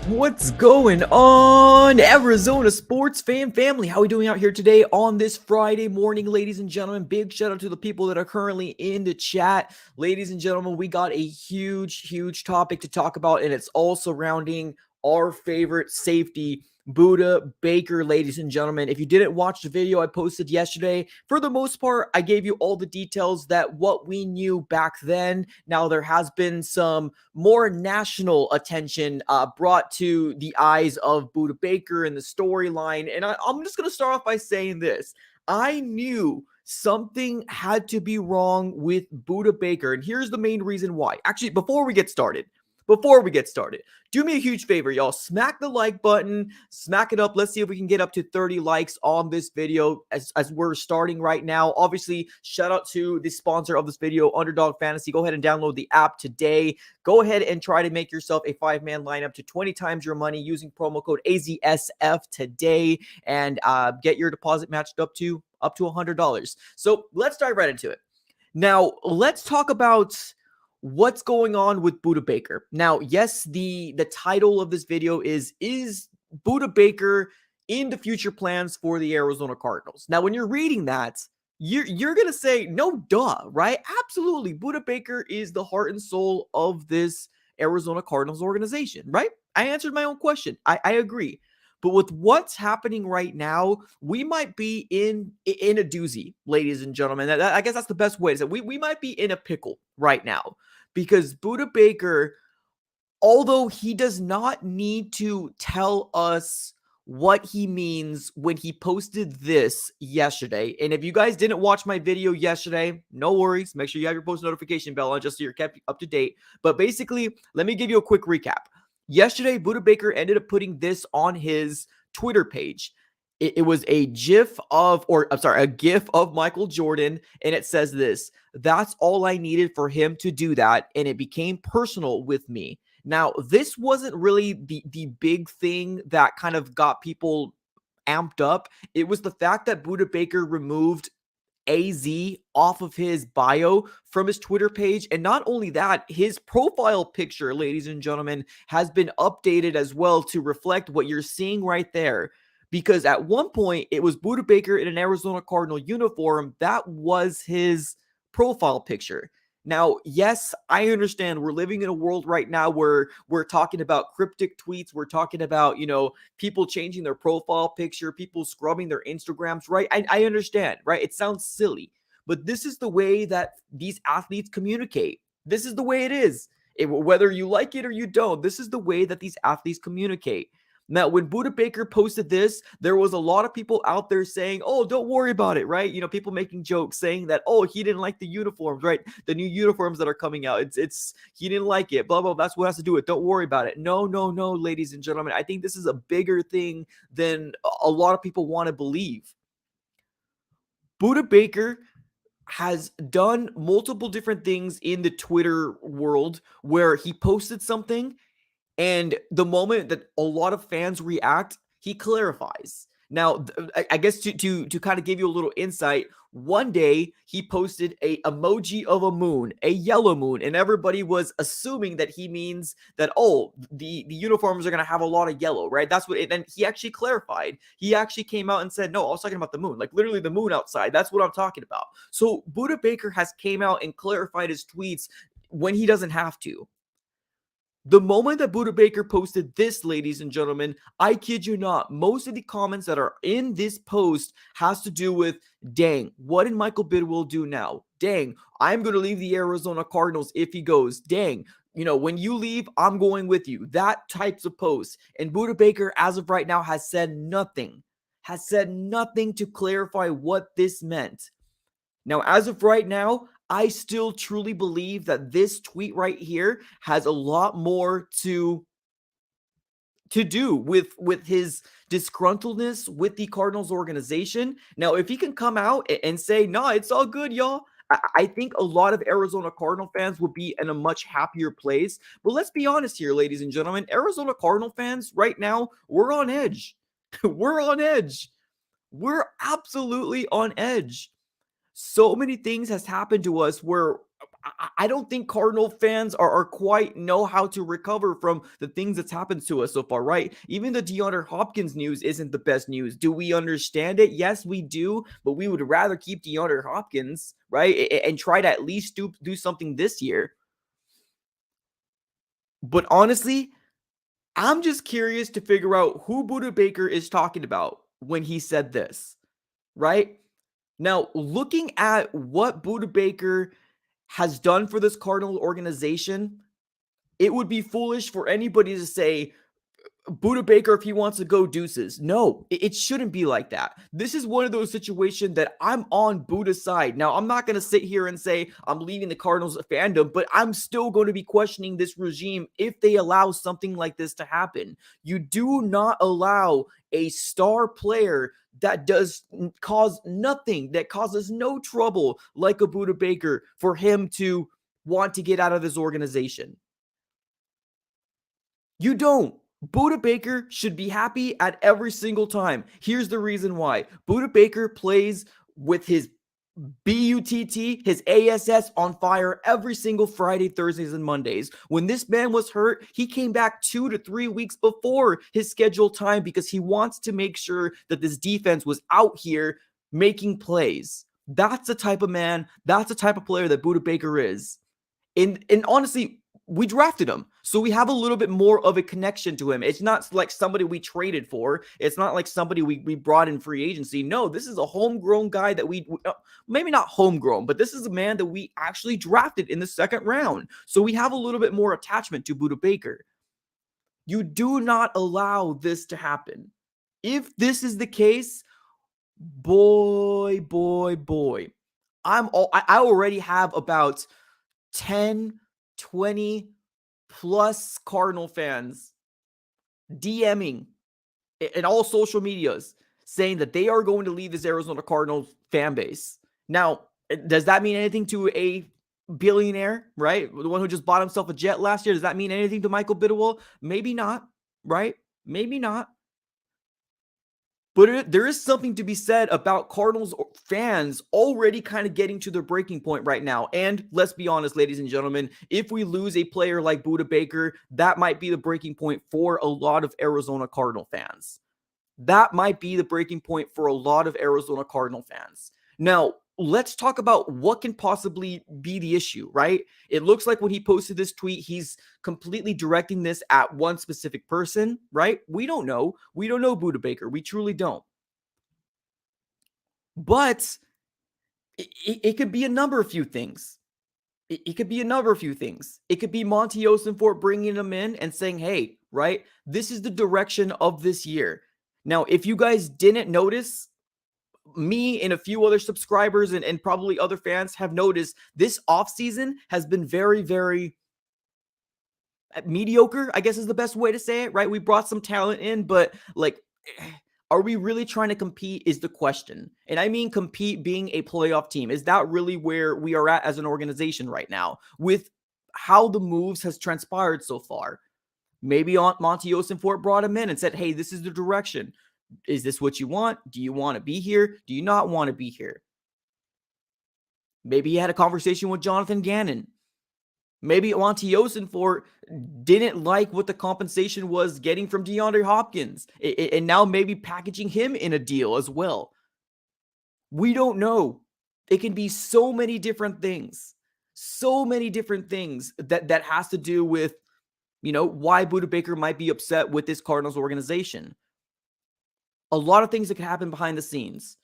What's going on, Arizona sports family? How are we doing out here today on this Friday morning, ladies and gentlemen? Big shout out to the people that are currently in the chat. Ladies and gentlemen, we got a huge topic to talk about, and it's all surrounding our favorite safety, Budda Baker, ladies and gentlemen. If you didn't watch the video I posted yesterday, for the most part, I gave you all the details that what we knew back then. Now, there has been some more national attention brought to the eyes of Budda Baker and the storyline. And I'm just going to start off by saying this. I knew something had to be wrong with Budda Baker. And here's the main reason why. Actually, before we get started, do me a huge favor, y'all. Smack the like button, smack it up. Let's see if we can get up to 30 likes on this video as we're starting right now. Obviously, shout out to the sponsor of this video, Underdog Fantasy. Go ahead and download the app today. Go ahead and try to make yourself a 5-man lineup to 20 times your money using promo code AZSF today and get your deposit matched up to $100. So let's dive right into it. Now, let's talk about what's going on with Budda Baker. Now, yes, the title of this video is Budda Baker in the future plans for the Arizona Cardinals? Now, when you're reading that, you're going to say, no, duh, right? Absolutely. Budda Baker is the heart and soul of this Arizona Cardinals organization, right? I answered my own question. I agree. But with what's happening right now, we might be in a doozy, ladies and gentlemen. I guess that's the best way to say it. We might be in a pickle right now because Budda Baker, although he does not need to tell us what he means when he posted this yesterday. And if you guys didn't watch my video yesterday, no worries. Make sure you have your post notification bell on just so you're kept up to date. But basically, let me give you a quick recap. Yesterday, Budda Baker ended up putting this on his Twitter page. It was a GIF of Michael Jordan, and it says this: "That's all I needed for him to do that, and it became personal with me." Now, this wasn't really the big thing that kind of got people amped up. It was the fact that Budda Baker removed AZ off of his bio from his Twitter page. And not only that, his profile picture, ladies and gentlemen, has been updated as well to reflect what you're seeing right there. Because at one point, it was Budda Baker in an Arizona Cardinal uniform. That was his profile picture. Now, yes, I understand we're living in a world right now where we're talking about cryptic tweets. We're talking about, people changing their profile picture, people scrubbing their Instagrams, right? I understand, right? It sounds silly, but this is the way that these athletes communicate. This is the way it is. Whether you like it or you don't, this is the way that these athletes communicate. Now, when Budda Baker posted this, there was a lot of people out there saying, oh, don't worry about it, right? People making jokes saying that, oh, he didn't like the uniforms, right? The new uniforms that are coming out. It's he didn't like it, blah, blah, blah. That's what has to do with it. Don't worry about it. No, ladies and gentlemen. I think this is a bigger thing than a lot of people want to believe. Budda Baker has done multiple different things in the Twitter world where he posted something, and the moment that a lot of fans react, he clarifies. Now, I guess to kind of give you a little insight, one day he posted a emoji of a moon, a yellow moon, and everybody was assuming that he means that, oh, the uniforms are going to have a lot of yellow, right? That's what and he actually clarified. He actually came out and said, no, I was talking about the moon, like literally the moon outside. That's what I'm talking about. So Budda Baker has came out and clarified his tweets when he doesn't have to. The moment that Budda Baker posted this, ladies and gentlemen, I kid you not, most of the comments that are in this post has to do with, dang, what did Michael Bidwill do now? Dang, I'm going to leave the Arizona Cardinals if he goes. Dang, when you leave, I'm going with you. That types of posts. And Budda Baker, as of right now, has said nothing to clarify what this meant. Now, as of right now, I still truly believe that this tweet right here has a lot more to do with his disgruntledness with the Cardinals organization. Now, if he can come out and say, no, it's all good, y'all, I think a lot of Arizona Cardinal fans would be in a much happier place. But let's be honest here, ladies and gentlemen, Arizona Cardinal fans right now, we're on edge. We're on edge. We're absolutely on edge. So many things has happened to us where I don't think Cardinal fans are quite know how to recover from the things that's happened to us so far, right? Even the DeAndre Hopkins news isn't the best news. Do we understand it? Yes, we do, but we would rather keep DeAndre Hopkins, right? And try to at least do something this year. But honestly, I'm just curious to figure out who Budda Baker is talking about when he said this, right? Now, looking at what Budda Baker has done for this Cardinal organization, it would be foolish for anybody to say Budda Baker, if he wants to go, deuces. No, it shouldn't be like that. This is one of those situations that I'm on Budda's side. Now, I'm not going to sit here and say I'm leaving the Cardinals fandom, but I'm still going to be questioning this regime if they allow something like this to happen. You do not allow a star player that does cause nothing, that causes no trouble like a Budda Baker, for him to want to get out of this organization. You don't. Budda Baker should be happy at every single time. Here's the reason why. Budda Baker plays with his BUTT, his ASS on fire every single Friday, Thursdays, and Mondays. When this man was hurt, he came back 2 to 3 weeks before his scheduled time because he wants to make sure that this defense was out here making plays. That's the type of man, that's the type of player that Budda Baker is. And honestly, we drafted him, so we have a little bit more of a connection to him. It's not like somebody we traded for. It's not like somebody we brought in free agency. No, this is a homegrown guy that we maybe not homegrown, but this is a man that we actually drafted in the second round. So we have a little bit more attachment to Budda Baker. You do not allow this to happen. If this is the case, boy, I already have about 10, 20 plus Cardinal fans DMing in all social medias saying that they are going to leave this Arizona Cardinals fan base. Now, does that mean anything to a billionaire, right? The one who just bought himself a jet last year? Does that mean anything to Michael Bidwell? Maybe not, right? Maybe not. But there is something to be said about Cardinals fans already kind of getting to their breaking point right now. And let's be honest, ladies and gentlemen, if we lose a player like Budda Baker, that might be the breaking point for a lot of Arizona Cardinal fans. That might be the breaking point for a lot of Arizona Cardinal fans. Now, let's talk about what can possibly be the issue, right? It looks like when he posted this tweet, he's completely directing this at one specific person, right? We don't know. We don't know Budda Baker. We truly don't. But it could be a number of few things. It could be a number of few things. It could be Monty Osenfort bringing him in and saying, hey, right, this is the direction of this year. Now, if you guys didn't notice, me and a few other subscribers and probably other fans have noticed this offseason has been very, very mediocre, I guess is the best way to say it, right? We brought some talent in, but like, are we really trying to compete is the question. And I mean compete being a playoff team. Is that really where we are at as an organization right now with how the moves has transpired so far? Maybe Monty Osenfort brought him in and said, hey, this is the direction. Is this what you want? Do you want to be here? Do you not want to be here? Maybe he had a conversation with Jonathan Gannon. Maybe Monty Osenfort didn't like what the compensation was getting from DeAndre Hopkins, and now maybe packaging him in a deal as well. We don't know. It can be so many different things. So many different things that has to do with, why Budda Baker might be upset with this Cardinals organization. A lot of things that could happen behind the scenes.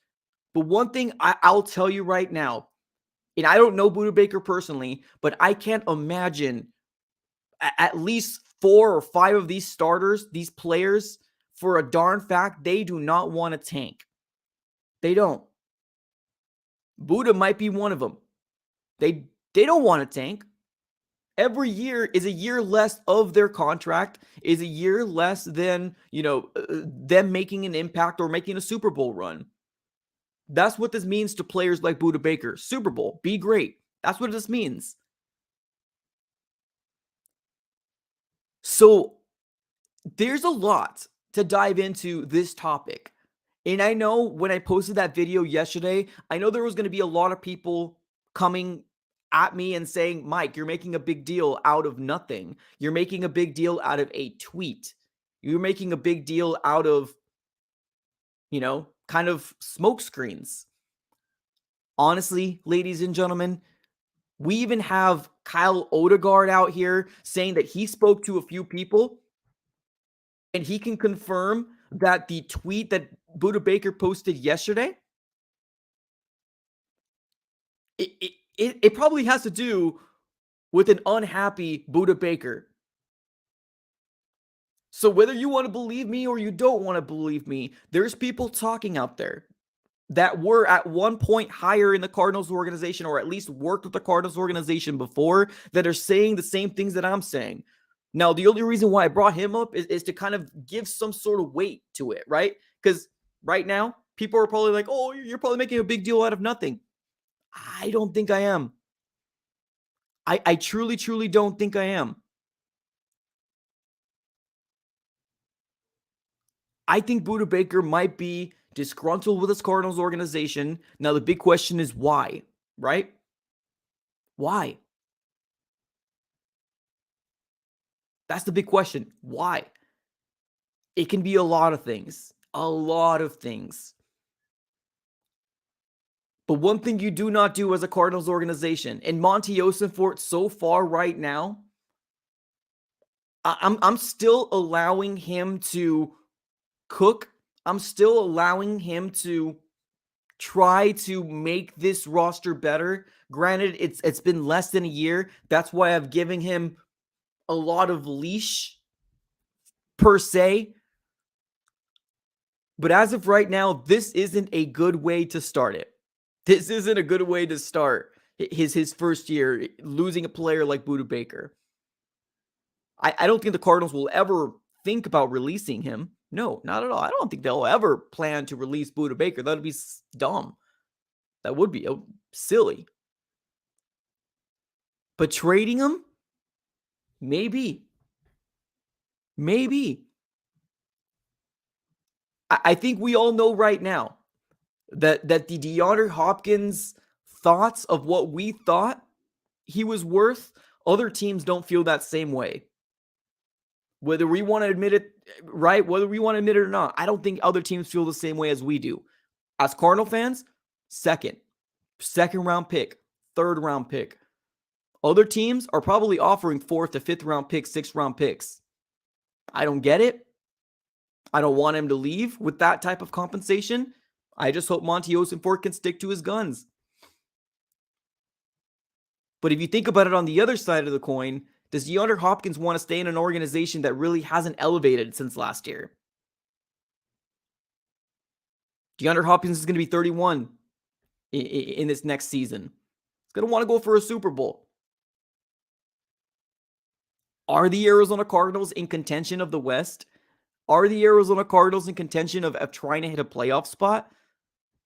But one thing I'll tell you right now, and I don't know Budda Baker personally, but I can't imagine at least 4 or 5 of these starters, these players, for a darn fact, they do not want to tank. They don't. Budda might be one of them. They don't want to tank. Every year is a year less of their contract, is a year less than, them making an impact or making a Super Bowl run. That's what this means to players like Budda Baker. Super Bowl, be great. That's what this means. So there's a lot to dive into this topic. And I know when I posted that video yesterday, I know there was going to be a lot of people coming at me and saying, Mike, you're making a big deal out of nothing. You're making a big deal out of a tweet. You're making a big deal out of, kind of smoke screens. Honestly, ladies and gentlemen, we even have Kyle Odegaard out here saying that he spoke to a few people and he can confirm that the tweet that Budda Baker posted yesterday, it probably has to do with an unhappy Budda Baker. So whether you want to believe me or you don't want to believe me, there's people talking out there that were at one point higher in the Cardinals organization, or at least worked with the Cardinals organization before, that are saying the same things that I'm saying. Now, the only reason why I brought him up is to kind of give some sort of weight to it, right? Because right now, people are probably like, oh, you're probably making a big deal out of nothing. I don't think I am. I truly, truly don't think I am. I think Budda Baker might be disgruntled with his Cardinals organization. Now, the big question is why, right? Why? That's the big question. Why? It can be a lot of things. A lot of things. But one thing you do not do as a Cardinals organization, and Monty Ossenfort so far right now, I'm still allowing him to cook. I'm still allowing him to try to make this roster better. Granted, it's been less than a year. That's why I've given him a lot of leash per se. But as of right now, this isn't a good way to start it. This isn't a good way to start his first year, losing a player like Budda Baker. I don't think the Cardinals will ever think about releasing him. No, not at all. I don't think they'll ever plan to release Budda Baker. That would be dumb. That would be silly. But trading him? Maybe. Maybe. I think we all know right now that the DeAndre Hopkins thoughts of what we thought he was worth, other teams don't feel that same way. Whether we want to admit it, right? Whether we want to admit it or not, I don't think other teams feel the same way as we do. As Cardinal fans, second round pick, third round pick. Other teams are probably offering fourth to fifth round picks, sixth round picks. I don't get it. I don't want him to leave with that type of compensation. I just hope Monty Ossenfort can stick to his guns. But if you think about it on the other side of the coin, does DeAndre Hopkins want to stay in an organization that really hasn't elevated since last year? DeAndre Hopkins is going to be 31 in this next season. He's going to want to go for a Super Bowl. Are the Arizona Cardinals in contention of the West? Are the Arizona Cardinals in contention of trying to hit a playoff spot?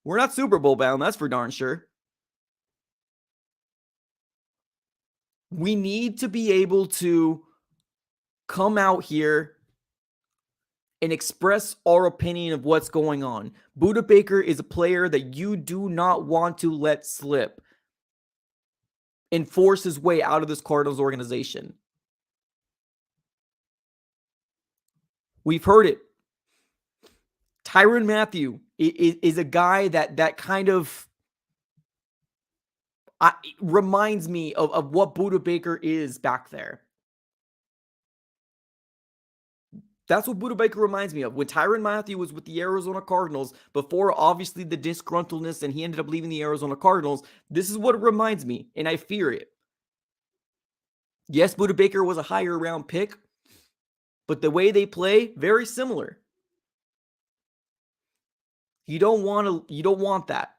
We're not Super Bowl bound, that's for darn sure. We need to be able to come out here and express our opinion of what's going on. Budda Baker is a player that you do not want to let slip and force his way out of this Cardinals organization. We've heard it. Tyrann Mathieu is a guy that kind of reminds me of what Budda Baker is back there. That's what Budda Baker reminds me of. When Tyrann Mathieu was with the Arizona Cardinals, before obviously the disgruntledness and he ended up leaving the Arizona Cardinals, this is what it reminds me, and I fear it. Yes, Budda Baker was a higher round pick, but the way they play, very similar. You don't want that.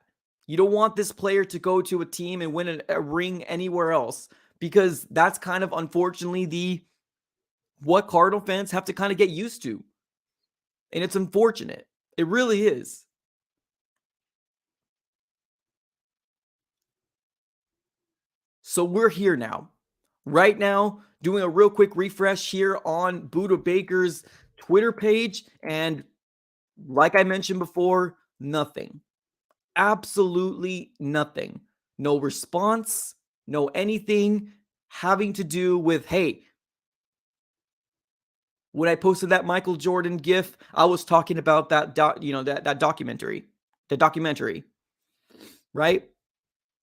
You don't want this player to go to a team and win a ring anywhere else, because that's kind of unfortunately what Cardinal fans have to kind of get used to. And it's unfortunate. It really is. So we're here now. Right now, doing a real quick refresh here on Budda Baker's Twitter page. And like I mentioned before, nothing. Absolutely nothing. No response. no anything having to do with, hey, when I posted that Michael Jordan gif, I was talking about that documentary, right?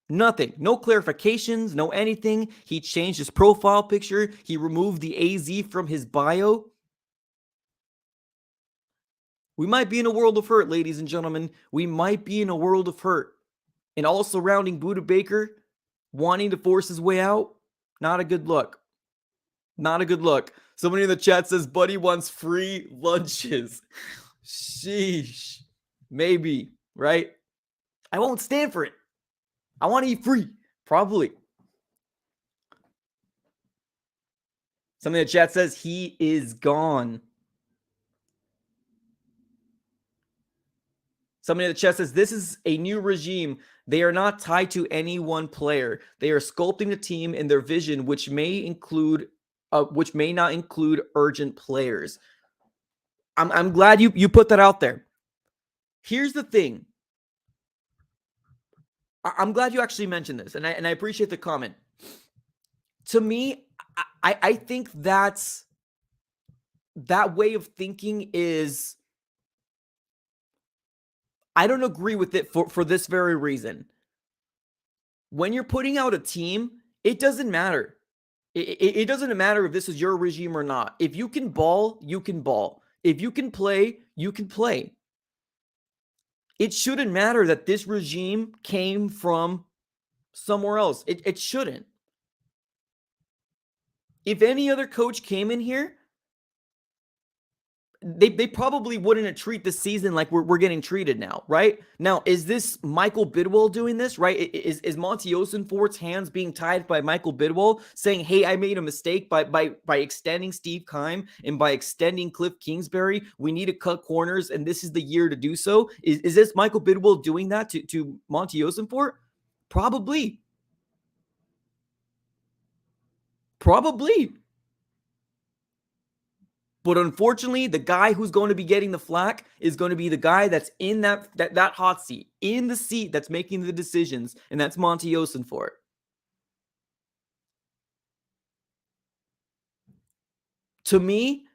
Nothing, no clarifications, no anything. He changed his profile picture. He removed the AZ from his bio. We might be in a world of hurt, ladies and gentlemen. We might be in a world of hurt. And all surrounding Budda Baker wanting to force his way out, not a good look. Not a good look. Somebody in the chat says Buddy wants free lunches. Sheesh. Maybe, right? I won't stand for it. I want to eat free. Probably. Somebody in the chat says he is gone. Somebody in the chat says this is a new regime. They are not tied to any one player. They are sculpting a team in their vision, which may not include urgent players. I'm glad you put that out there. Here's the thing. I'm glad you actually mentioned this, and I appreciate the comment. To me, I think that way of thinking is, I don't agree with it for this very reason. When you're putting out a team, it doesn't matter. It doesn't matter if this is your regime or not. If you can ball, you can ball. If you can play, you can play. It shouldn't matter that this regime came from somewhere else. It shouldn't. If any other coach came in here, they probably wouldn't treat the season like we're getting treated now, right? Now, is this Michael Bidwell doing this, right? Is Monty Osenfort's hands being tied by Michael Bidwell saying, hey, I made a mistake by extending Steve Keim and by extending Cliff Kingsbury? We need to cut corners, and this is the year to do so. Is this Michael Bidwell doing that to Monty Osenfort? Probably. But unfortunately, the guy who's going to be getting the flack is going to be the guy that's in that hot seat, in the seat that's making the decisions, and that's Monty Osenfort. To me,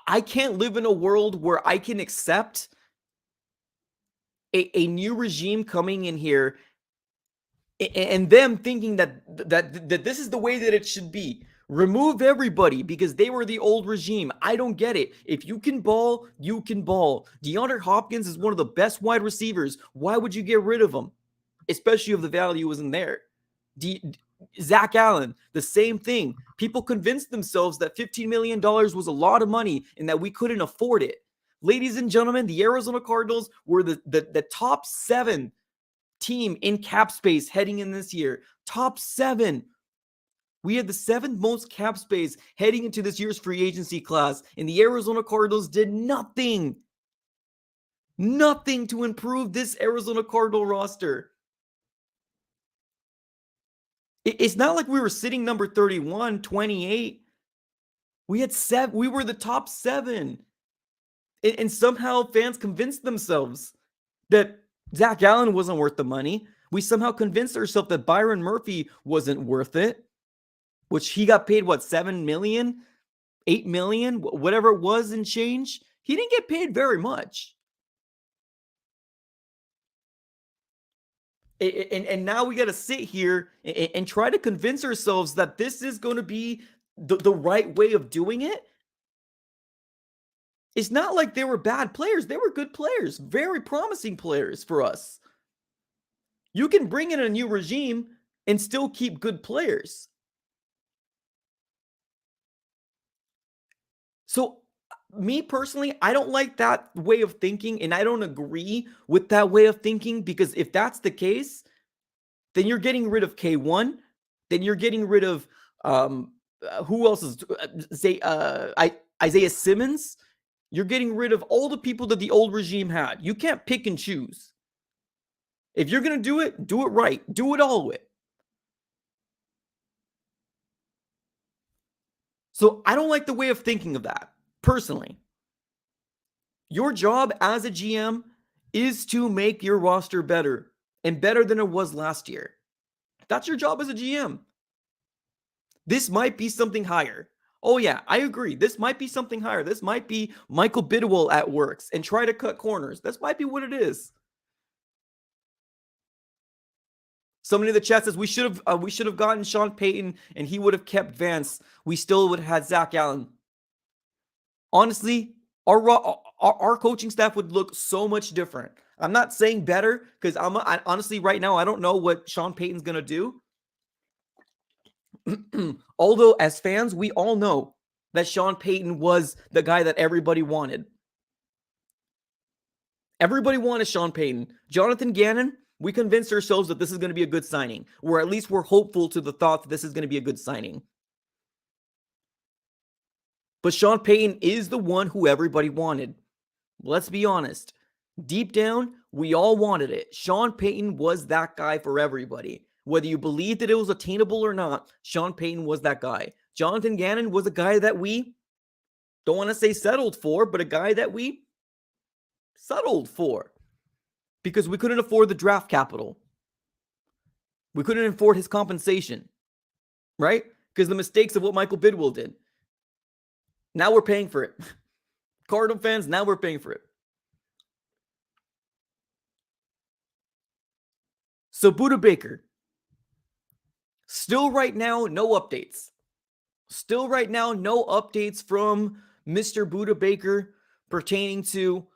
I can't live in a world where I can accept a new regime coming in here and them thinking that this is the way that it should be. Remove everybody because they were the old regime. I don't get it. If you can ball, you can ball. DeAndre Hopkins is one of the best wide receivers. Why would you get rid of him? Especially if the value isn't there. Zach Allen, the same thing. People convinced themselves that $15 million was a lot of money and that we couldn't afford it. Ladies and gentlemen, the Arizona Cardinals were the top 7 team in cap space heading in this year. Top 7. We had the 7th most cap space heading into this year's free agency class, and the Arizona Cardinals did nothing. Nothing to improve this Arizona Cardinal roster. It's not like we were sitting number 31, 28. We had 7. We were the top 7. And somehow fans convinced themselves that Zach Allen wasn't worth the money. We somehow convinced ourselves that Byron Murphy wasn't worth it, which he got paid, what, $7 million, $8 million, whatever it was in change. He didn't get paid very much. And now we got to sit here and try to convince ourselves that this is going to be the right way of doing it. It's not like they were bad players. They were good players, very promising players for us. You can bring in a new regime and still keep good players. So, me personally, I don't like that way of thinking, and I don't agree with that way of thinking, because if that's the case, then you're getting rid of K1, then you're getting rid of who else is Isaiah Simmons. You're getting rid of all the people that the old regime had. You can't pick and choose. If you're going to do it right. Do it all with. So I don't like the way of thinking of that, personally. Your job as a GM is to make your roster better, and better than it was last year. That's your job as a GM. This might be something higher. Oh, yeah, I agree. This might be something higher. This might be Michael Bidwell at works and try to cut corners. This might be what it is. Somebody in the chat says we should have gotten Sean Payton and he would have kept Vance. We still would have had Zach Allen. Honestly, our coaching staff would look so much different. I'm not saying better because I honestly right now I don't know what Sean Payton's gonna do. Although as fans, we all know that Sean Payton was the guy that everybody wanted. Everybody wanted Sean Payton. Jonathan Gannon, we convinced ourselves that this is going to be a good signing, or at least we're hopeful to the thought that this is going to be a good signing. But Sean Payton is the one who everybody wanted. Let's be honest. Deep down, we all wanted it. Sean Payton was that guy for everybody. Whether you believed that it was attainable or not, Sean Payton was that guy. Jonathan Gannon was a guy that we don't want to say settled for, but a guy that we settled for because we couldn't afford the draft capital. We couldn't afford his compensation, right? Because the mistakes of what Michael Bidwell did. Now we're paying for it. Cardinal fans, now we're paying for it. So Budda Baker, still right now, no updates. Still right now, no updates from Mr. Budda Baker pertaining to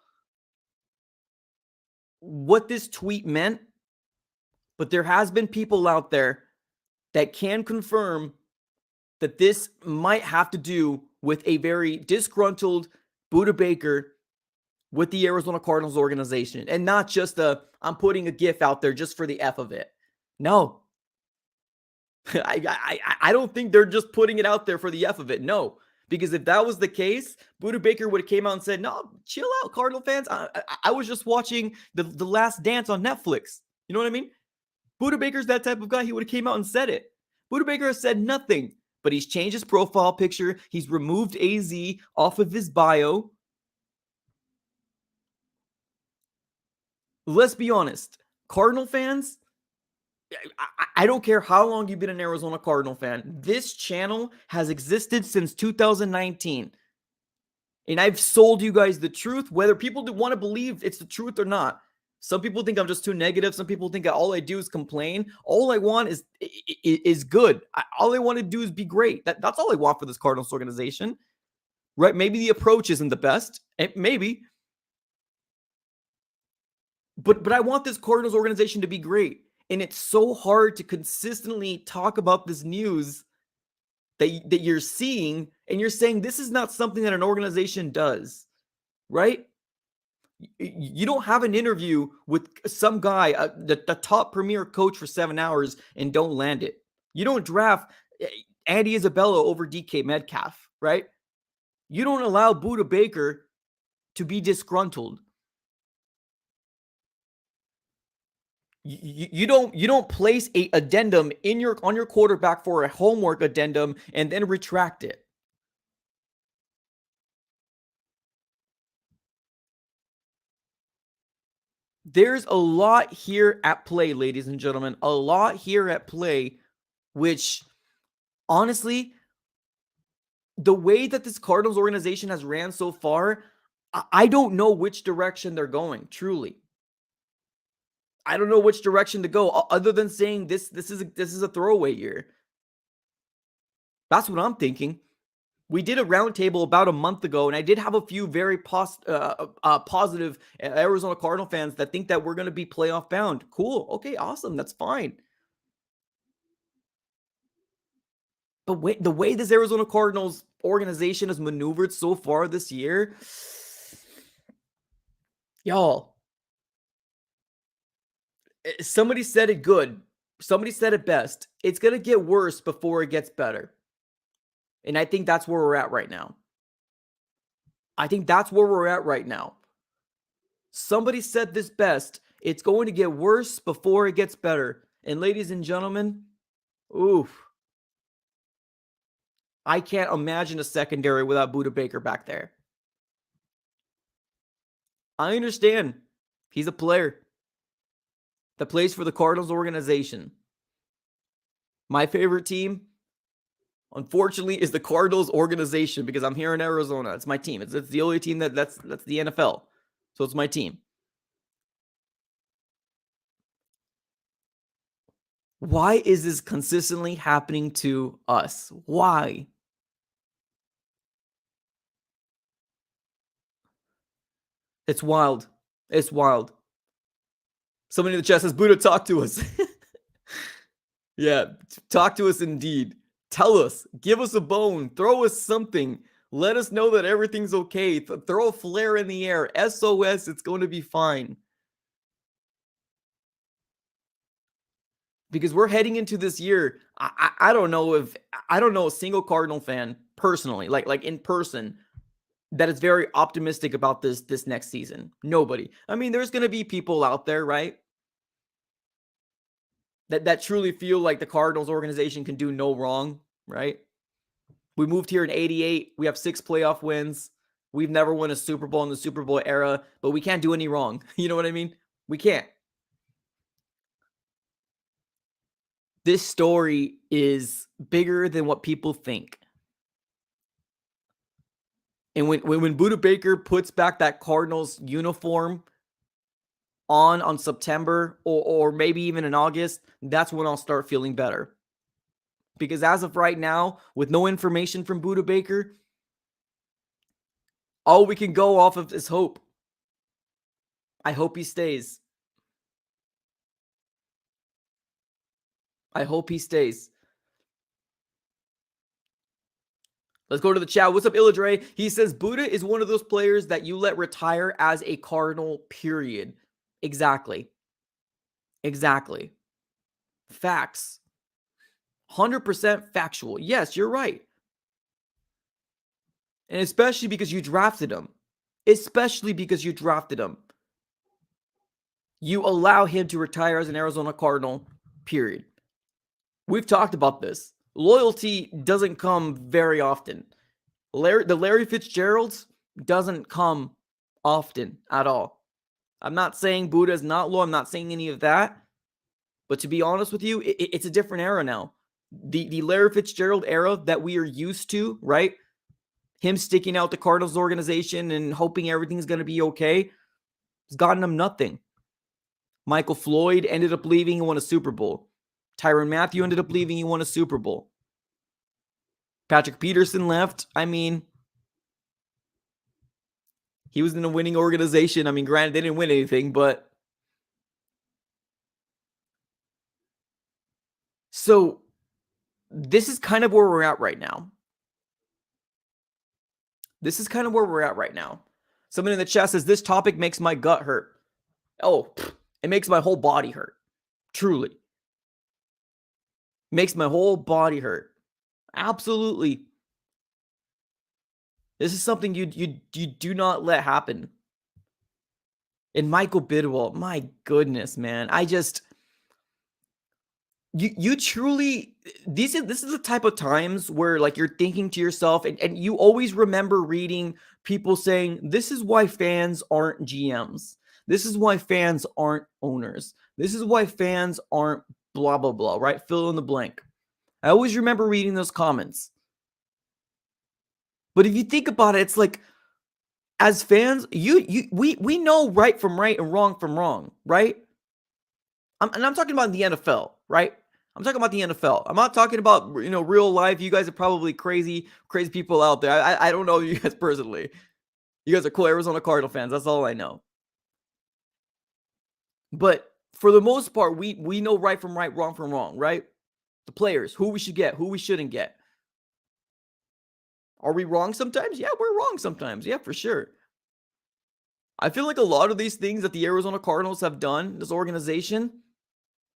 what this tweet meant. But there has been people out there that can confirm that this might have to do with a very disgruntled Budda Baker with the Arizona Cardinals organization. And not just I'm putting a GIF out there just for the F of it. No. I don't think they're just putting it out there for the F of it. No. Because if that was the case, Budda Baker would have came out and said, no, chill out, Cardinal fans. I was just watching the Last Dance on Netflix. You know what I mean? Budda Baker's that type of guy. He would have came out and said it. Budda Baker has said nothing, but he's changed his profile picture. He's removed AZ off of his bio. Let's be honest. Cardinal fans, I don't care how long you've been an Arizona Cardinal fan. This channel has existed since 2019. And I've sold you guys the truth, whether people want to believe it's the truth or not. Some people think I'm just too negative. Some people think that all I do is complain. All I want is good. All I want to do is be great. That's all I want for this Cardinals organization. Right? Maybe the approach isn't the best. Maybe. But I want this Cardinals organization to be great. And it's so hard to consistently talk about this news that you're seeing, and you're saying this is not something that an organization does, right? You don't have an interview with some guy, the top premier coach for 7 hours and don't land it. You don't draft Andy Isabella over DK Metcalf, right? You don't allow Budda Baker to be disgruntled. You don't place a addendum on your quarterback for a homework addendum and then retract it. There's a lot here at play, ladies and gentlemen. A lot here at play, which honestly, the way that this Cardinals organization has ran so far, I don't know which direction they're going, truly. I don't know which direction to go other than saying this is a throwaway year. That's what I'm thinking. We did a roundtable about a month ago, and I did have a few very positive Arizona Cardinal fans that think that we're going to be playoff bound. Cool. Okay, awesome. That's fine. But the way this Arizona Cardinals organization has maneuvered so far this year, y'all, somebody said it good. Somebody said it best. It's going to get worse before it gets better. And I think that's where we're at right now. Somebody said this best. It's going to get worse before it gets better. And ladies and gentlemen, oof. I can't imagine a secondary without Budda Baker back there. I understand. He's a player that plays for the Cardinals organization. My favorite team, unfortunately, is the Cardinals organization because I'm here in Arizona. It's my team. It's the only team that's the NFL. So it's my team. Why is this consistently happening to us? Why? It's wild. It's wild. Somebody in the chat says, Buddha, talk to us. Yeah, talk to us indeed. Tell us. Give us a bone. Throw us something. Let us know that everything's okay. Throw a flare in the air. SOS, it's going to be fine. Because we're heading into this year. I don't know a single Cardinal fan personally, like in person, that is very optimistic about this next season. Nobody. I mean, there's going to be people out there, right? That truly feel like the Cardinals organization can do no wrong, right? We moved here in 88. We have 6 playoff wins. We've never won a Super Bowl in the Super Bowl era, but we can't do any wrong. You know what I mean? We can't. This story is bigger than what people think. And when Budda Baker puts back that Cardinals uniform on September or maybe even in August, that's when I'll start feeling better. Because as of right now, with no information from Budda Baker, all we can go off of is hope. I hope he stays. I hope he stays. Let's go to the chat. What's up, Illadre? He says, Budda is one of those players that you let retire as a Cardinal, period. Exactly. Exactly. Facts. 100% factual. Yes, you're right. And especially because you drafted him. Especially because you drafted him. You allow him to retire as an Arizona Cardinal, period. We've talked about this. Loyalty doesn't come very often. The Larry Fitzgeralds doesn't come often at all. I'm not saying Budda is not loyal. I'm not saying any of that. But to be honest with you, it's a different era now. The Larry Fitzgerald era that we are used to, right? Him sticking out the Cardinals organization and hoping everything's going to be okay, has gotten him nothing. Michael Floyd ended up leaving and won a Super Bowl. Tyrann Mathieu ended up leaving and won a Super Bowl. Patrick Peterson left. I mean, he was in a winning organization. I mean, granted, they didn't win anything, but... So, this is kind of where we're at right now. Someone in the chat says, this topic makes my gut hurt. Oh, it makes my whole body hurt. Truly. Makes my whole body hurt. Absolutely. This is something you do not let happen. And Michael Bidwell, my goodness, man. You truly, this is the type of times where like you're thinking to yourself, and you always remember reading people saying, this is why fans aren't GMs. This is why fans aren't owners. This is why fans aren't blah, blah, blah, right? Fill in the blank. I always remember reading those comments. But if you think about it, it's like, as fans, we know right from right and wrong from wrong, right? I'm talking about the NFL, right? I'm talking about the NFL. I'm not talking about, real life. You guys are probably crazy people out there. I don't know you guys personally. You guys are cool Arizona Cardinal fans. That's all I know. But for the most part, we know right from right, wrong from wrong, right? The players, who we should get, who we shouldn't get. Are we wrong sometimes? Yeah, we're wrong sometimes. Yeah, for sure. I feel like a lot of these things that the Arizona Cardinals have done, this organization,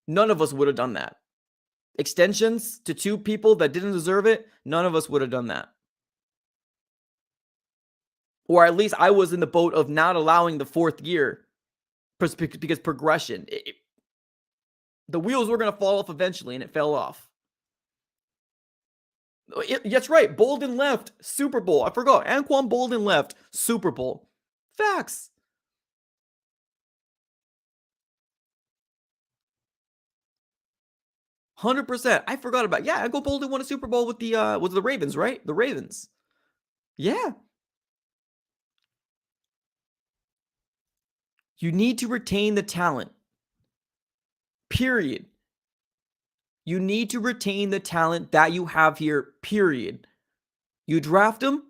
none of us would have done that. Extensions to 2 people that didn't deserve it, none of us would have done that. Or at least I was in the boat of not allowing the 4th year because progression. The wheels were going to fall off eventually, and it fell off. That's right. Bolden left. Super Bowl. I forgot. Anquan Bolden left. Super Bowl. Facts. 100%. I forgot about. Yeah, Go Boldly won a Super Bowl with the Ravens, right? The Ravens. Yeah. You need to retain the talent. Period. You need to retain the talent that you have here. Period. You draft them,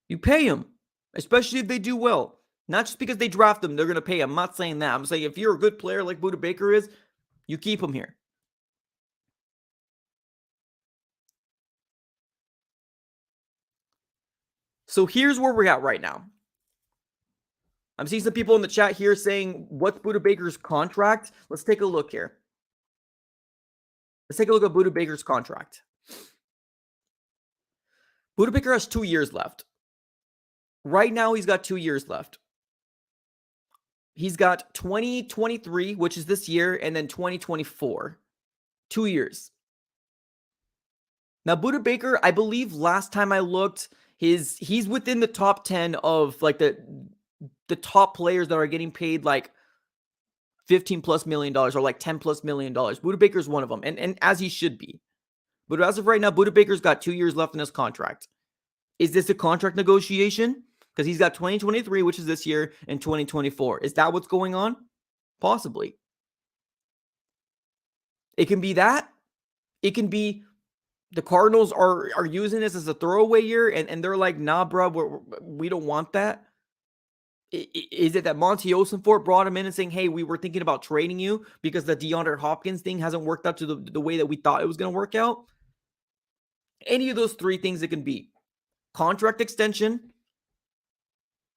you pay them, especially if they do well. Not just because they draft them, they're going to pay. I'm not saying that. I'm saying if you're a good player like Budda Baker is, you keep him here. So here's where we're at right now. I'm seeing some people in the chat here saying, what's Budda Baker's contract? Let's take a look here. Let's take a look at Budda Baker's contract. Budda Baker has 2 years left. Right now, he's got 2 years left. He's got 2023, which is this year, and then 2024. 2 years. Now, Budda Baker, I believe last time I looked, he's within the top 10 of like the top players that are getting paid like $15+ million or like $10+ million. Budda Baker's one of them, and as he should be. But as of right now, Budda Baker's got 2 years left in his contract. Is this a contract negotiation? Because he's got 2023, which is this year, and 2024. Is that what's going on? Possibly. It can be that. It can be the Cardinals are using this as a throwaway year, and they're like, nah, bro, we don't want that. Is it that Monty Osenfort brought him in and saying, hey, we were thinking about trading you because the DeAndre Hopkins thing hasn't worked out to the way that we thought it was going to work out? Any of those three things it can be. Contract extension.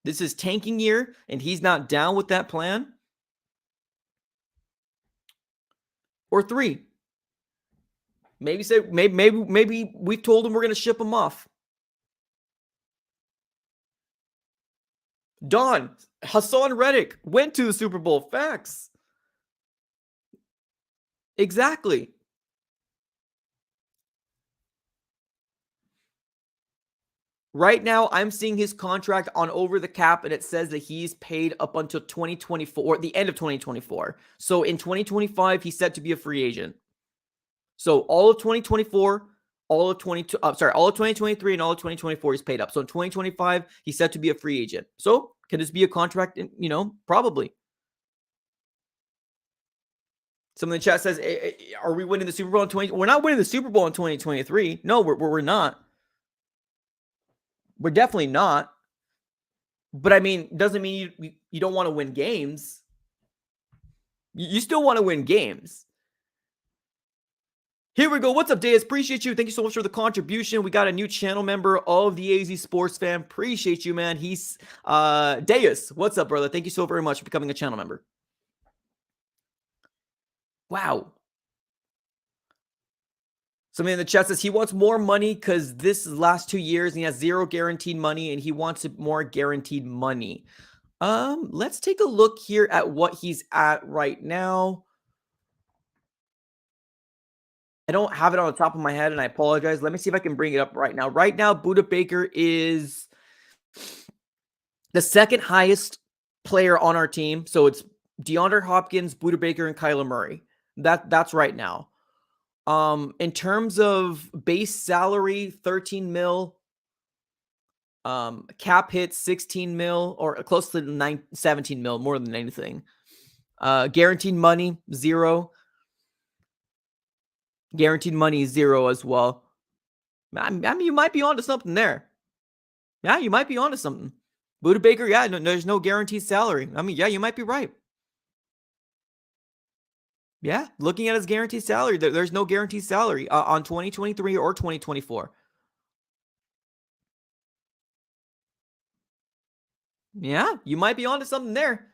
This is tanking year, and he's not down with that plan. Or 3. Maybe we've told him we're going to ship him off. Don, Hassan Reddick went to the Super Bowl. Facts. Exactly. Right now, I'm seeing his contract on Over the Cap, and it says that he's paid up until 2024, the end of 2024. So in 2025, he's set to be a free agent. So all of 2024, all of 2023, and all of 2024, he's paid up. So in 2025, he's set to be a free agent. So can this be a contract? Probably. Someone in the chat says, "Are we winning the Super Bowl in 20? We're not winning the Super Bowl in 2023. No, we're not. We're definitely not. But I mean, doesn't mean you don't want to win games. You still want to win games. Here we go. What's up, Deus? Appreciate you. Thank you so much for the contribution. We got a new channel member of the AZ Sports Fan. Appreciate you, man. He's Deus. What's up, brother? Thank you so very much for becoming a channel member. Wow. Somebody in the chat says he wants more money because this last 2 years and he has 0 guaranteed money and he wants more guaranteed money. Let's take a look here at what he's at right now. I don't have it on the top of my head and I apologize. Let me see if I can bring it up right now. Right now, Budda Baker is the second highest player on our team. So it's DeAndre Hopkins, Budda Baker, and Kyler Murray. That's right now. In terms of base salary, 13 mil, cap hit 16 mil or close to 17 mil, more than anything. Guaranteed money, 0. Guaranteed money, 0 as well. I mean, you might be onto something there. Yeah, you might be onto something. Budda Baker, yeah, no, there's no guaranteed salary. I mean, yeah, you might be right. Yeah, looking at his guaranteed salary, there's no guaranteed salary on 2023 or 2024. Yeah, you might be onto something there.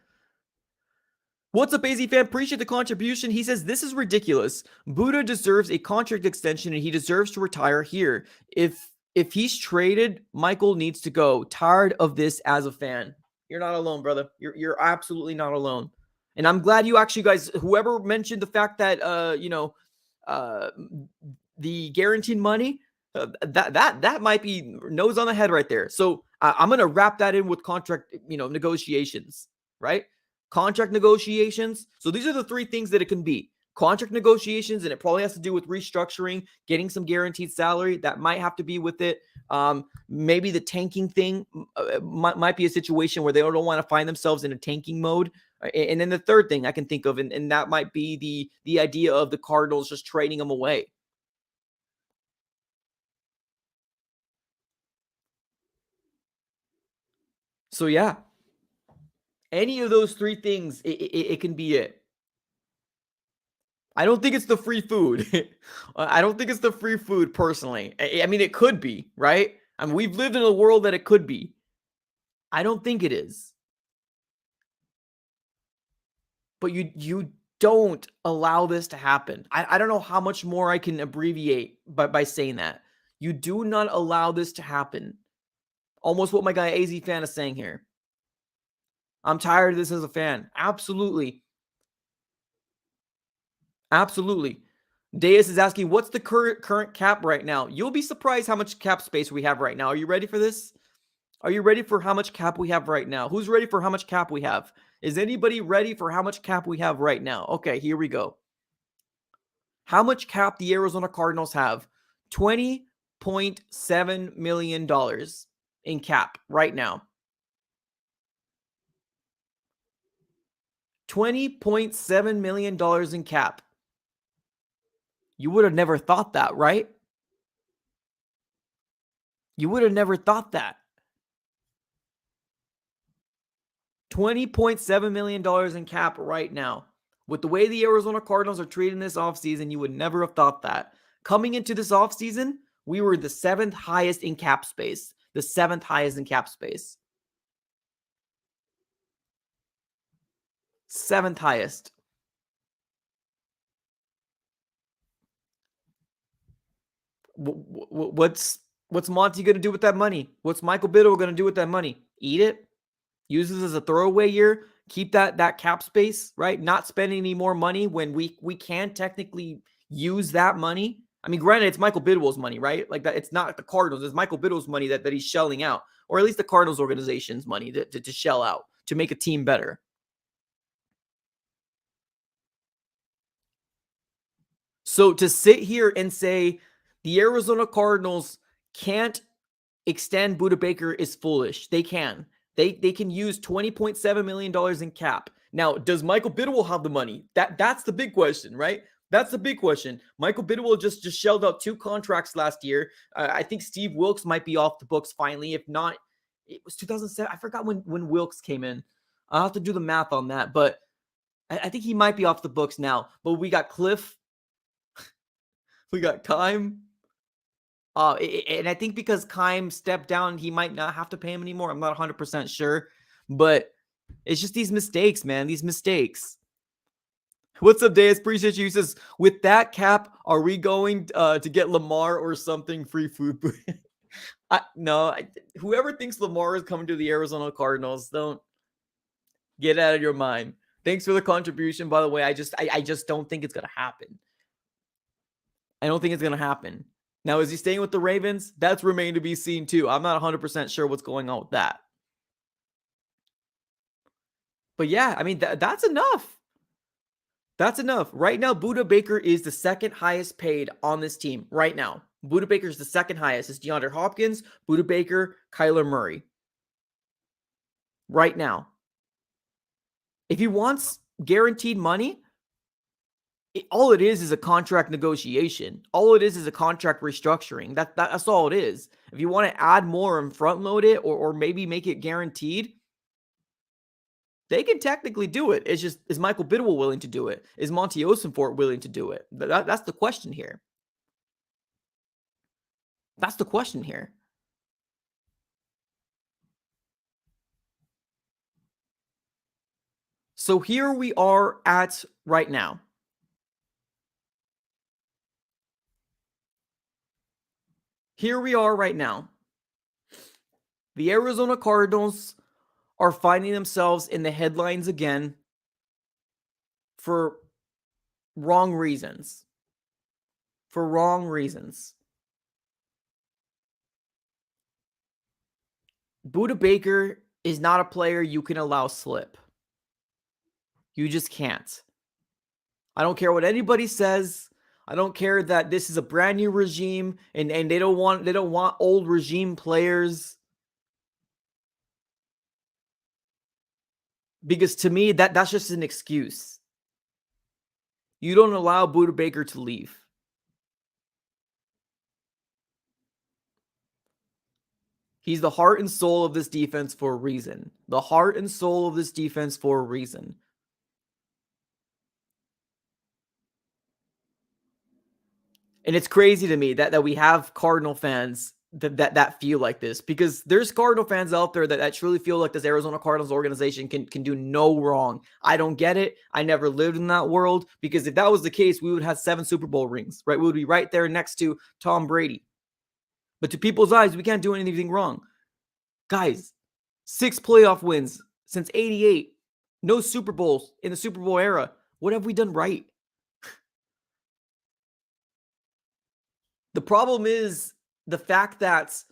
What's up, AZ fan? Appreciate the contribution. He says, this is ridiculous. Budda deserves a contract extension and he deserves to retire here. If he's traded, Michael needs to go. Tired of this as a fan. You're not alone, brother. You're absolutely not alone. And I'm glad you actually guys, whoever mentioned the fact that, the guaranteed money, that might be nose on the head right there. So I'm going to wrap that in with contract, negotiations, right? Contract negotiations. So these are the 3 things that it can be. contract negotiations, and it probably has to do with restructuring, getting some guaranteed salary. That might have to be with it. Maybe the tanking thing might be a situation where they don't want to find themselves in a tanking mode. And then the third thing I can think of, and that might be the idea of the Cardinals just trading him away. So yeah, any of those three things, it can be it. I don't think it's the free food. I don't think it's the free food personally. I mean, it could be, right? I mean, we've lived in a world that it could be. I don't think it is. But you don't allow this to happen. I don't know how much more I can abbreviate by saying that. You do not allow this to happen. Almost what my guy AZ fan is saying here. I'm tired of this as a fan. Absolutely. Absolutely. Deus is asking, what's the current cap right now? You'll be surprised how much cap space we have right now. Are you ready for this? Are you ready for how much cap we have right now? Who's ready for how much cap we have? Is anybody ready for how much cap we have right now? Okay, here we go. How much cap the Arizona Cardinals have? $20.7 million in cap right now. $20.7 million in cap. You would have never thought that, right? You would have never thought that. $20.7 million in cap right now. With the way the Arizona Cardinals are treating this offseason, you would never have thought that. Coming into this offseason, we were the 7th highest in cap space. The 7th highest in cap space. 7th highest. What's Monty going to do with that money? What's Michael Biddle going to do with that money? Eat it? Use this as a throwaway year? Keep that cap space, right? Not spending any more money when we can technically use that money. I mean, granted, it's Michael Bidwell's money, right? Like that, it's not the Cardinals. It's Michael Bidwell's money that he's shelling out, or at least the Cardinals organization's money to shell out to make a team better. So to sit here and say the Arizona Cardinals can't extend Budda Baker is foolish. They can. They can use $20.7 million in cap. Now, does Michael Bidwell have the money? That's the big question, right? That's the big question. Michael Bidwell just shelled out 2 contracts last year. I think Steve Wilkes might be off the books finally. If not, it was 2007. I forgot when Wilkes came in. I'll have to do the math on that, but I think he might be off the books now. But we got Cliff. We got Kime. And I think because Kime stepped down, he might not have to pay him anymore. I'm not 100% sure. But it's just these mistakes, man. These mistakes. What's up, Deus? Appreciate you. He says, with that cap, are we going to get Lamar or something free food? No, whoever thinks Lamar is coming to the Arizona Cardinals, don't get out of your mind. Thanks for the contribution, by the way. I just don't think it's going to happen. I don't think it's going to happen. Now, is he staying with the Ravens? That's remained to be seen, too. I'm not 100% sure what's going on with that. But yeah, I mean, that's enough. That's enough. Right now, Budda Baker is the 2nd highest paid on this team right now. Budda Baker is the 2nd highest. It's DeAndre Hopkins, Budda Baker, Kyler Murray. Right now. If he wants guaranteed money, all it is a contract negotiation. All it is a contract restructuring. That's all it is. If you want to add more and front load it or maybe make it guaranteed, they can technically do it. It's just, is Michael Bidwell willing to do it? Is Monty Ossenfort willing to do it? That's the question here. That's the question here. So here we are at right now. Here we are right now. The Arizona Cardinals are finding themselves in the headlines again for wrong reasons. For wrong reasons. Budda Baker is not a player you can allow slip. You just can't. I don't care what anybody says. I don't care that this is a brand new regime and they don't want old regime players. Because to me, that's just an excuse. You don't allow Budda Baker to leave. He's the heart and soul of this defense for a reason. The heart and soul of this defense for a reason. And it's crazy to me that we have Cardinal fans that feel like this, because there's Cardinal fans out there that truly feel like this Arizona Cardinals organization can do no wrong. I don't get it. I never lived in that world, because if that was the case, we would have 7 Super Bowl rings, right? We would be right there next to Tom Brady. But to people's eyes, we can't do anything wrong. Guys, 6 playoff wins since '88. No Super Bowls in the Super Bowl era. What have we done right? The problem is the fact that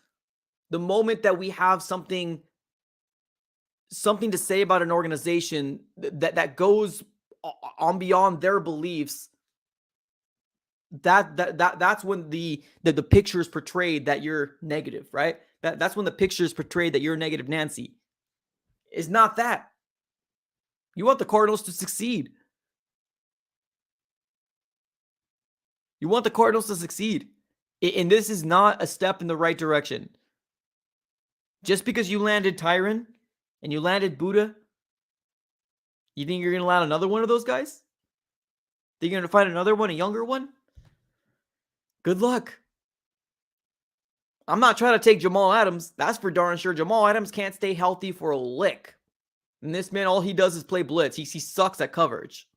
the moment that we have something to say about an organization that goes on beyond their beliefs, that's when the picture is portrayed that you're negative, right? That's when the picture is portrayed that you're negative Nancy. It's not that. You want the Cardinals to succeed. You want the Cardinals to succeed. And this is not a step in the right direction. Just because you landed Tyron and you landed Budda, you think you're going to land another one of those guys? Think you're going to find another one, a younger one? Good luck. I'm not trying to take Jamal Adams. That's for darn sure. Jamal Adams can't stay healthy for a lick. And this man, all he does is play blitz. He sucks at coverage.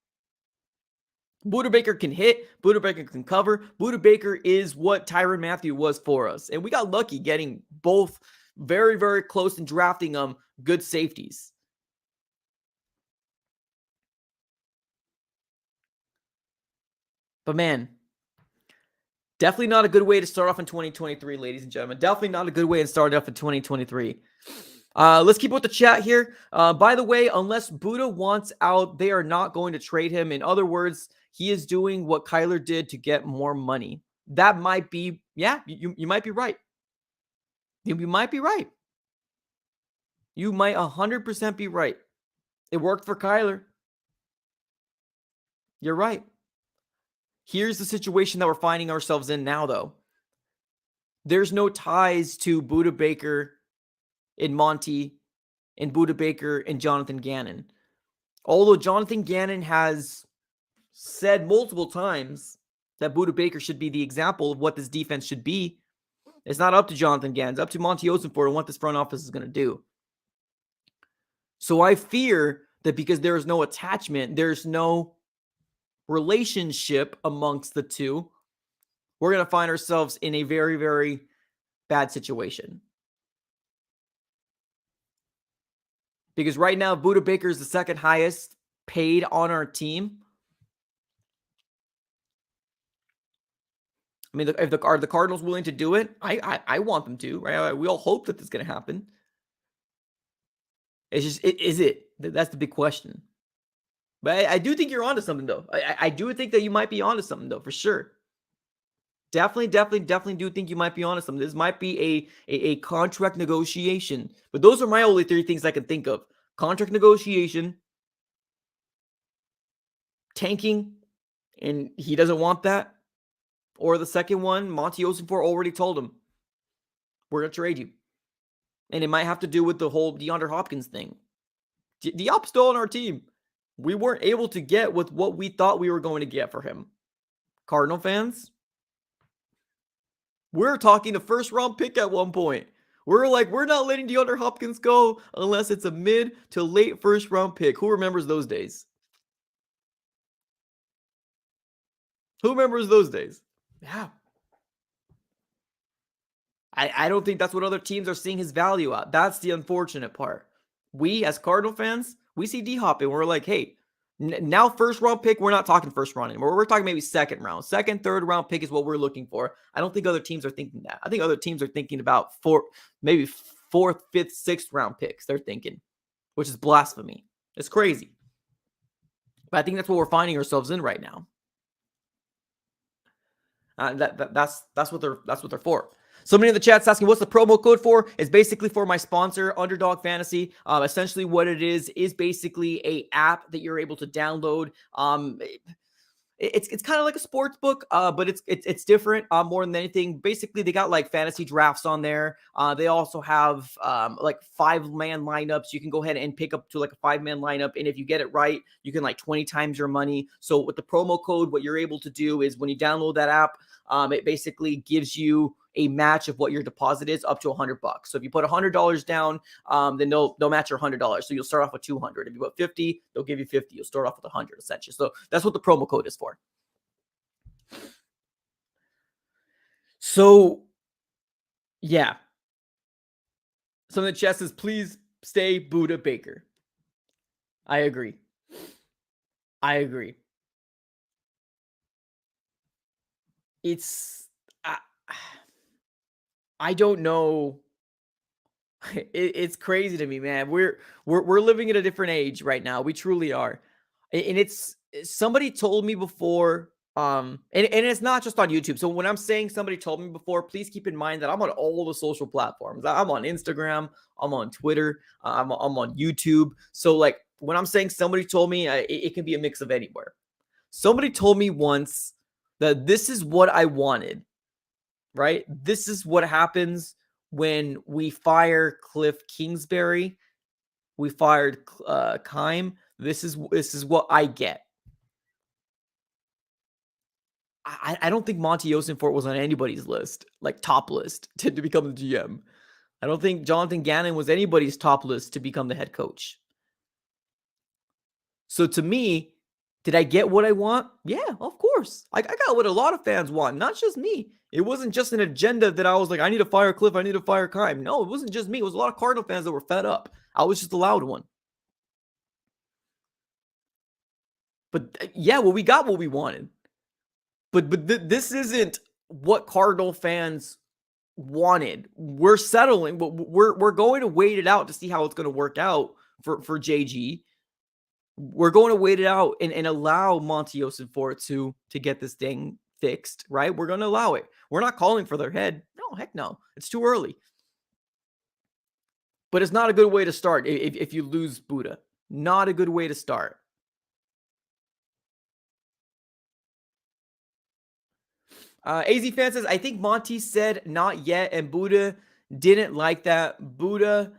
Budda Baker can hit. Budda Baker can cover. Budda Baker is what Tyrann Mathieu was for us. And we got lucky getting both very, very close and drafting good safeties. But man, definitely not a good way to start off in 2023, ladies and gentlemen. Definitely not a good way to start off in 2023. Let's keep with the chat here. By the way, unless Budda wants out, they are not going to trade him. In other words, he is doing what Kyler did to get more money. That might be, yeah, you might be right. You might be right. You might 100% be right. It worked for Kyler. You're right. Here's the situation that we're finding ourselves in now, though. There's no ties to Budda Baker and Monty and Budda Baker and Jonathan Gannon. Although Jonathan Gannon has said multiple times that Budda Baker should be the example of what this defense should be, it's not up to Jonathan Gannon. It's up to Monty Ossenfort and what this front office is going to do. So I fear that because there is no attachment, there's no relationship amongst the two, we're going to find ourselves in a very, very bad situation. Because right now, Budda Baker is the second highest paid on our team. I mean, are the Cardinals willing to do it? I want them to, right? We all hope that this is going to happen. It's just, is it? That's the big question. But I do think you're onto something, though. I do think that you might be onto something, though, for sure. Definitely do think you might be onto something. This might be a contract negotiation. But those are my only 3 things I can think of. Contract negotiation, tanking, and he doesn't want that. Or the second one, Monty Ossenfort already told him, we're going to trade you. And it might have to do with the whole DeAndre Hopkins thing. Diop's still on our team. We weren't able to get with what we thought we were going to get for him. Cardinal fans, we're talking a first-round pick at one point. We're like, we're not letting DeAndre Hopkins go unless it's a mid to late first-round pick. Who remembers those days? Who remembers those days? Yeah. I don't think that's what other teams are seeing his value at. That's the unfortunate part. We, as Cardinal fans, we see D-Hop and we're like, hey, now first round pick, we're not talking first round anymore. We're talking maybe second round. Second, third round pick is what we're looking for. I don't think other teams are thinking that. I think other teams are thinking about maybe fourth, fifth, sixth round picks. They're thinking, which is blasphemy. It's crazy. But I think that's what we're finding ourselves in right now. That's what they're for. Somebody in the chat's asking, what's the promo code for? It's basically for my sponsor, Underdog Fantasy. Essentially, what it is basically a app that you're able to download. It's kind of like a sports book, but it's different more than anything. Basically, they got like fantasy drafts on there. They also have like 5-man lineups. You can go ahead and pick up to like a 5-man lineup, and if you get it right, you can like 20 times your money. So with the promo code, what you're able to do is when you download that app, it basically gives you a match of what your deposit is up to $100. So if you put $100 down, then they'll match your $100. So you'll start off with 200. If you put 50, they'll give you 50. You'll start off with 100 essentially. So that's what the promo code is for. So yeah. Some of the chat says, please stay Budda Baker. I agree. It's I don't know. It's crazy to me, man. We're living in a different age right now. We truly are. And it's somebody told me before, and it's not just on YouTube. So when I'm saying somebody told me before, please keep in mind that I'm on all the social platforms. I'm on Instagram, I'm on Twitter, I'm on YouTube. So like when I'm saying somebody told me, it can be a mix of anywhere. Somebody told me once that this is what I wanted, right? This is what happens when we fire Cliff Kingsbury. We fired Keim. This is what I get. I don't think Monty Osenfort was on anybody's list, like top list to become the GM. I don't think Jonathan Gannon was anybody's top list to become the head coach. So to me, did I get what I want? Yeah, of course. I got what a lot of fans want, not just me. It wasn't just an agenda that I was like, I need to fire Cliff, I need to fire Keim. No, it wasn't just me. It was a lot of Cardinal fans that were fed up. I was just the loud one. But yeah, well, we got what we wanted. But this isn't what Cardinal fans wanted. We're settling, but we're going to wait it out to see how it's going to work out for JG. We're going to wait it out and allow Monty Osenfort to get this thing fixed, right? We're going to allow it. We're not calling for their head. No, heck no. It's too early. But it's not a good way to start if you lose Budda. Not a good way to start. AZ Fan says, I think Monty said not yet, and Budda didn't like that. Budda,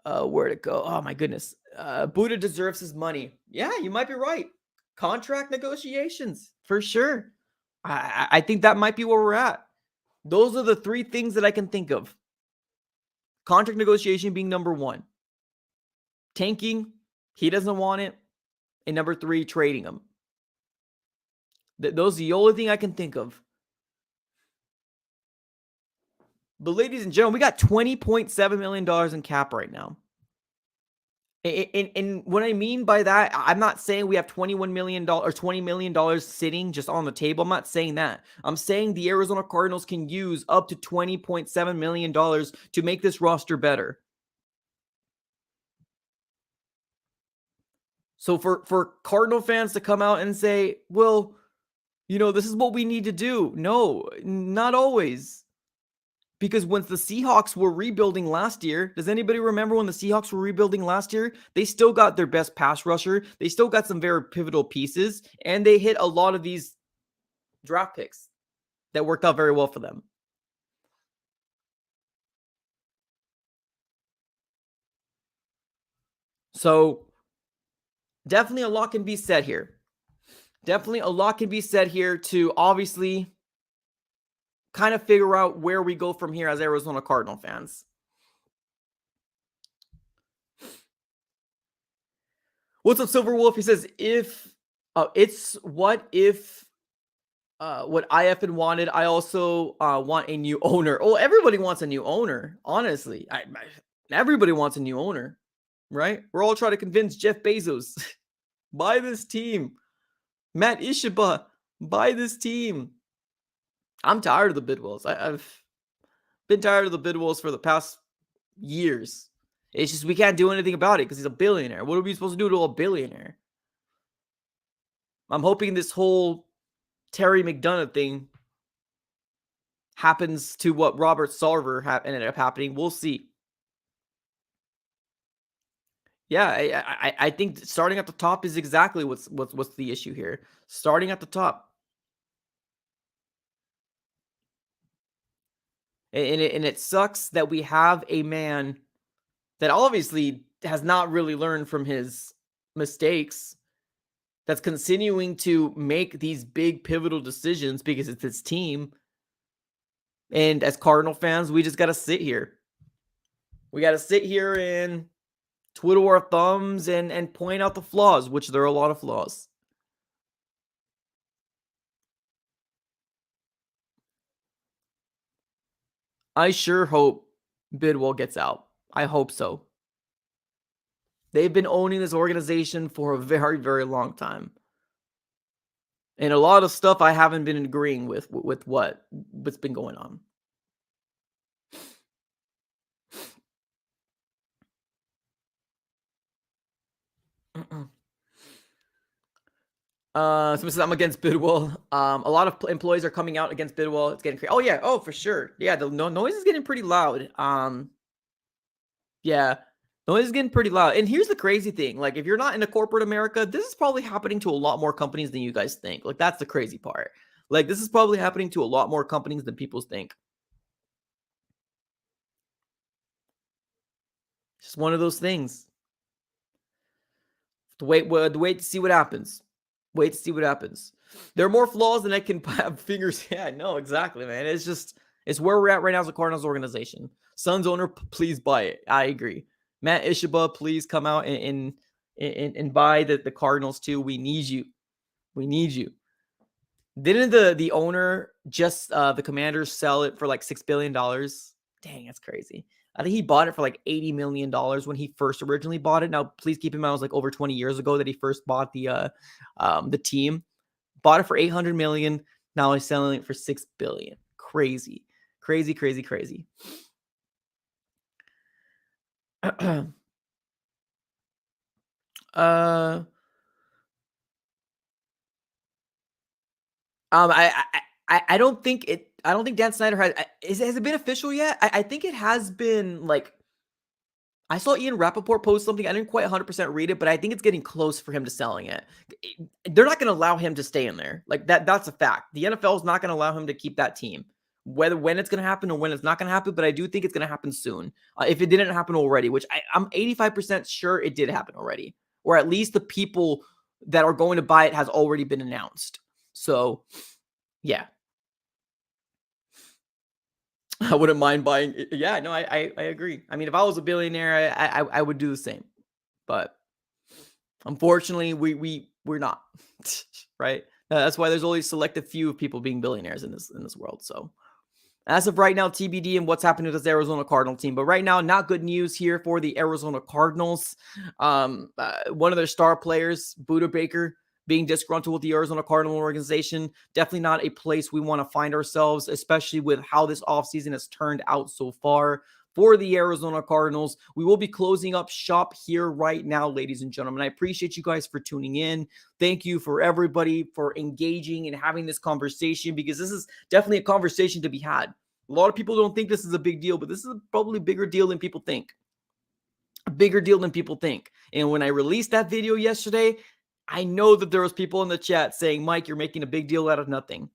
where'd it go? Oh, my goodness. Budda deserves his money. Yeah, you might be right. Contract negotiations, for sure. I think that might be where we're at. Those are the three things that I can think of. Contract negotiation being number one. Tanking, he doesn't want it. And number three, trading him. Those are the only thing I can think of. But ladies and gentlemen, we got $20.7 million in cap right now. And what I mean by that, I'm not saying we have $21 million or $20 million sitting just on the table. I'm not saying that. I'm saying the Arizona Cardinals can use up to $20.7 million to make this roster better. So for Cardinal fans to come out and say, well, this is what we need to do. No, not always. Because when the Seahawks were rebuilding last year, does anybody remember when the Seahawks were rebuilding last year? They still got their best pass rusher. They still got some very pivotal pieces, and they hit a lot of these draft picks that worked out very well for them. So definitely a lot can be said here. Definitely a lot can be said here to obviously kind of figure out where we go from here as Arizona Cardinal fans. What's up, Silver Wolf? He says, it's what if what IF had wanted. I also want a new owner. Oh, everybody wants a new owner. Honestly, everybody wants a new owner, right? We're all trying to convince Jeff Bezos, buy this team. Matt Ishiba, buy this team. I'm tired of the Bidwells. I've been tired of the Bidwells for the past years. It's just we can't do anything about it because he's a billionaire. What are we supposed to do to a billionaire? I'm hoping this whole Terry McDonough thing happens to what Robert Sarver ended up happening. We'll see. Yeah, I think starting at the top is exactly what's the issue here. Starting at the top, and it sucks that we have a man that obviously has not really learned from his mistakes, that's continuing to make these big pivotal decisions because it's his team. And as Cardinal fans, we just got to sit here. We got to sit here and twiddle our thumbs and point out the flaws, which there are a lot of flaws. I sure hope Bidwell gets out. I hope so. They've been owning this organization for a very, very long time. And a lot of stuff I haven't been agreeing with what's been going on. Someone says I'm against Bidwell. A lot of employees are coming out against Bidwell. It's getting crazy. Oh yeah, oh for sure. Yeah, the noise is getting pretty loud. Yeah, noise is getting pretty loud. And here's the crazy thing: like, if you're not in a corporate America, this is probably happening to a lot more companies than you guys think. Like, that's the crazy part. Like, this is probably happening to a lot more companies than people think. It's just one of those things. Wait to see what happens. Wait to see what happens. There are more flaws than I can have fingers. Yeah, no, exactly, man. It's where we're at right now as a Cardinals organization. Suns owner, please buy it. I agree. Matt Ishaba, please come out and buy the Cardinals too. We need you. We need you. Didn't the owner just the Commanders sell it for like $6 billion? Dang, that's crazy. I think he bought it for like $80 million when he first originally bought it. Now, please keep in mind, it was like over 20 years ago that he first bought the team. Bought it for $800 million. Now he's selling it for $6 billion. Crazy, crazy, crazy, crazy. I don't think it. I don't think Dan Snyder has it been official yet? I think it has been. Like, I saw Ian Rappaport post something. I didn't quite 100% read it, but I think it's getting close for him to selling it. They're not going to allow him to stay in there. Like, that's a fact. The NFL is not going to allow him to keep that team. When it's going to happen or when it's not going to happen, but I do think it's going to happen soon. If it didn't happen already, which I'm 85% sure it did happen already, or at least the people that are going to buy it has already been announced. So, yeah. I wouldn't mind buying. Yeah, no, I agree. I mean, if I was a billionaire, I would do the same. But unfortunately, we're not, right? That's why there's only a selective few of people being billionaires in this world. So, as of right now, TBD and what's happening with this Arizona Cardinal team. But right now, not good news here for the Arizona Cardinals. One of their star players, Budda Baker, being disgruntled with the Arizona Cardinal organization. Definitely not a place we want to find ourselves, especially with how this offseason has turned out so far for the Arizona Cardinals. We will be closing up shop here right now, ladies and gentlemen. I appreciate you guys for tuning in. Thank you for everybody for engaging and having this conversation, because this is definitely a conversation to be had. A lot of people don't think this is a big deal, but this is probably a bigger deal than people think. A bigger deal than people think. And when I released that video yesterday, I know that there was people in the chat saying, Mike, you're making a big deal out of nothing.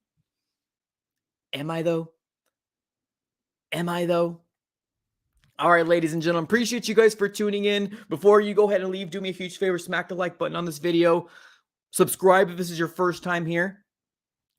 Am I though? Am I though? All right, ladies and gentlemen, appreciate you guys for tuning in. Before you go ahead and leave, do me a huge favor, smack the like button on this video. Subscribe if this is your first time here.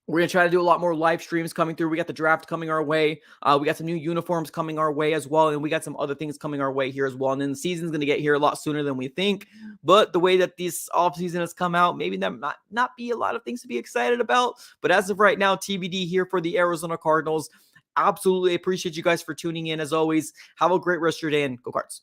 We're going to try to do a lot more live streams coming through. We got the draft coming our way. We got some new uniforms coming our way as well. And we got some other things coming our way here as well. And then the season's going to get here a lot sooner than we think. But the way that this offseason has come out, maybe that might not be a lot of things to be excited about. But as of right now, TBD here for the Arizona Cardinals. Absolutely appreciate you guys for tuning in. As always, have a great rest of your day and go Cards.